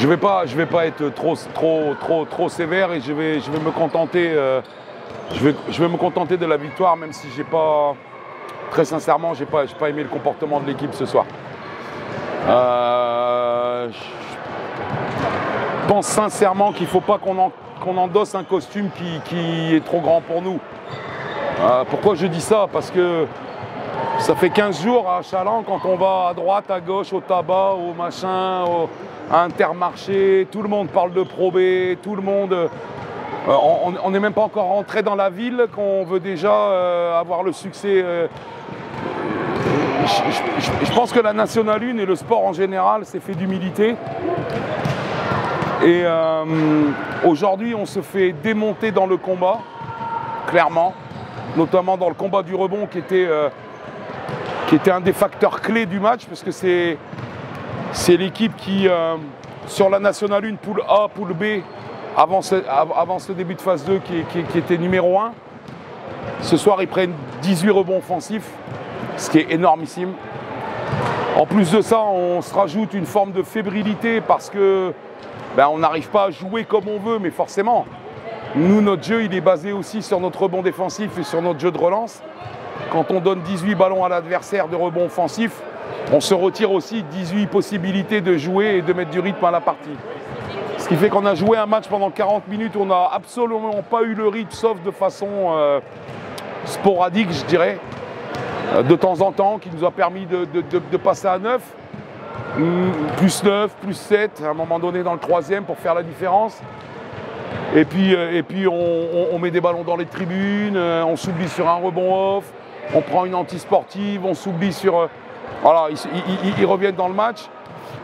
Je vais pas être trop sévère et je vais me contenter. Je vais me contenter de la victoire, même si j'ai pas, très sincèrement, j'ai pas aimé le comportement de l'équipe ce soir. Je pense sincèrement qu'il ne faut pas qu'on endosse un costume qui est trop grand pour nous. Pourquoi je dis ça? Parce que ça fait 15 jours à Chaland, quand on va à droite, à gauche, au tabac, au machin, à Intermarché, tout le monde parle de Pro B, tout le monde... on n'est même pas encore rentré dans la ville qu'on veut déjà avoir le succès. Je pense que la Nationale 1 et le sport en général, c'est fait d'humilité. Et aujourd'hui, on se fait démonter dans le combat, clairement, notamment dans le combat du rebond qui était un des facteurs clés du match, parce que c'est l'équipe qui, sur la Nationale 1, poule A, poule B, avant ce début de phase 2 qui était numéro 1. Ce soir, ils prennent 18 rebonds offensifs, ce qui est énormissime. En plus de ça, on se rajoute une forme de fébrilité parce que on n'arrive pas à jouer comme on veut, mais forcément, nous, notre jeu, il est basé aussi sur notre rebond défensif et sur notre jeu de relance. Quand on donne 18 ballons à l'adversaire de rebond offensif, on se retire aussi 18 possibilités de jouer et de mettre du rythme à la partie. Ce qui fait qu'on a joué un match pendant 40 minutes, on n'a absolument pas eu le rythme, sauf de façon sporadique, je dirais, de temps en temps, qui nous a permis de passer à 9, plus 9, plus 7, à un moment donné dans le troisième pour faire la différence. Et puis on met des ballons dans les tribunes, on s'oublie sur un rebond off, on prend une anti-sportive, on s'oublie sur... voilà, ils reviennent dans le match.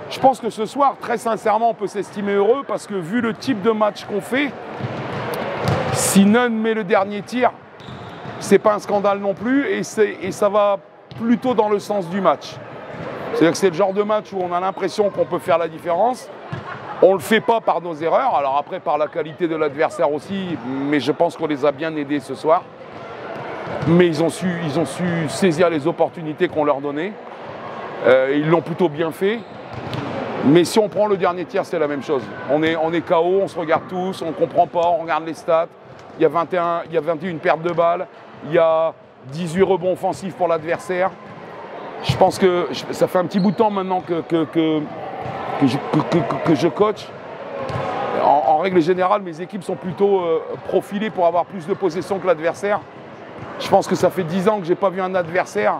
Je pense que ce soir, très sincèrement, on peut s'estimer heureux parce que vu le type de match qu'on fait, si Nunn met le dernier tir, c'est pas un scandale non plus et ça va plutôt dans le sens du match. C'est-à-dire que c'est le genre de match où on a l'impression qu'on peut faire la différence. On ne le fait pas par nos erreurs, alors après par la qualité de l'adversaire aussi, mais je pense qu'on les a bien aidés ce soir. Mais ils ont su saisir les opportunités qu'on leur donnait. Ils l'ont plutôt bien fait. Mais si on prend le dernier tir, c'est la même chose. On est KO, on se regarde tous, on ne comprend pas, on regarde les stats. Il y a 21 pertes de balles, il y a 18 rebonds offensifs pour l'adversaire. Je pense que ça fait un petit bout de temps maintenant que je coach. En règle générale, mes équipes sont plutôt profilées pour avoir plus de possession que l'adversaire. Je pense que ça fait 10 ans que je n'ai pas vu un adversaire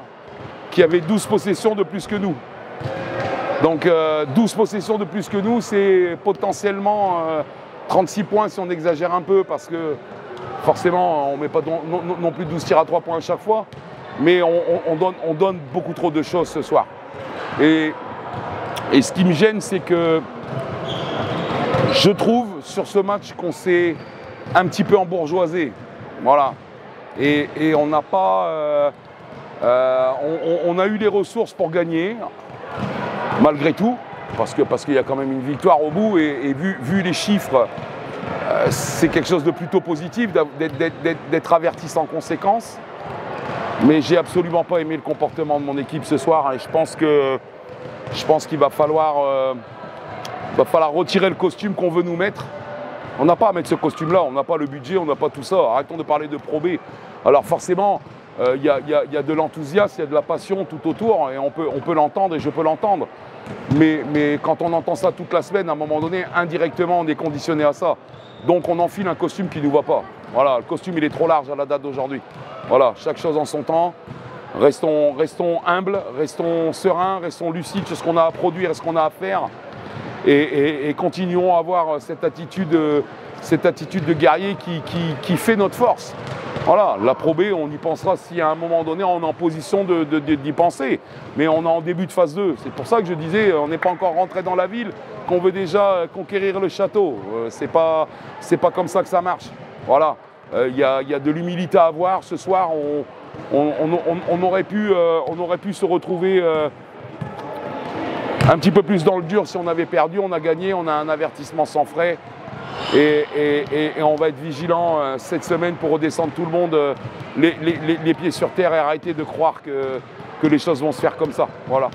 qui avait 12 possessions de plus que nous. Donc 12 possessions de plus que nous, c'est potentiellement 36 points si on exagère un peu, parce que forcément, on ne met pas non plus 12 tirs à 3 points à chaque fois. Mais on donne beaucoup trop de choses ce soir. Et ce qui me gêne, c'est que je trouve sur ce match qu'on s'est un petit peu embourgeoisé. Voilà. Et on n'a pas... on a eu les ressources pour gagner, malgré tout, parce qu'il y a quand même une victoire au bout. Et vu les chiffres, c'est quelque chose de plutôt positif d'être averti sans conséquence. Mais j'ai absolument pas aimé le comportement de mon équipe ce soir et je pense qu'il va falloir retirer le costume qu'on veut nous mettre. On n'a pas à mettre ce costume-là, on n'a pas le budget, on n'a pas tout ça. Arrêtons de parler de Pro B. Alors forcément, il y a de l'enthousiasme, il y a de la passion tout autour et on peut l'entendre et je peux l'entendre. Mais quand on entend ça toute la semaine, à un moment donné, indirectement, on est conditionné à ça. Donc on enfile un costume qui ne nous va pas. Voilà, le costume il est trop large à la date d'aujourd'hui. Voilà, chaque chose en son temps. Restons humbles, restons sereins, restons lucides sur ce qu'on a à produire et ce qu'on a à faire. Et continuons à avoir cette attitude de guerrier qui fait notre force. Voilà, la Pro B, on y pensera si à un moment donné on est en position d'y penser. Mais on est en début de phase 2. C'est pour ça que je disais, on n'est pas encore rentré dans la ville, qu'on veut déjà conquérir le château. C'est pas comme ça que ça marche. Voilà, il y a de l'humilité à avoir. Ce soir, on aurait pu se retrouver un petit peu plus dans le dur si on avait perdu. On a gagné, on a un avertissement sans frais. Et on va être vigilant cette semaine pour redescendre tout le monde les pieds sur terre et arrêter de croire que les choses vont se faire comme ça. Voilà.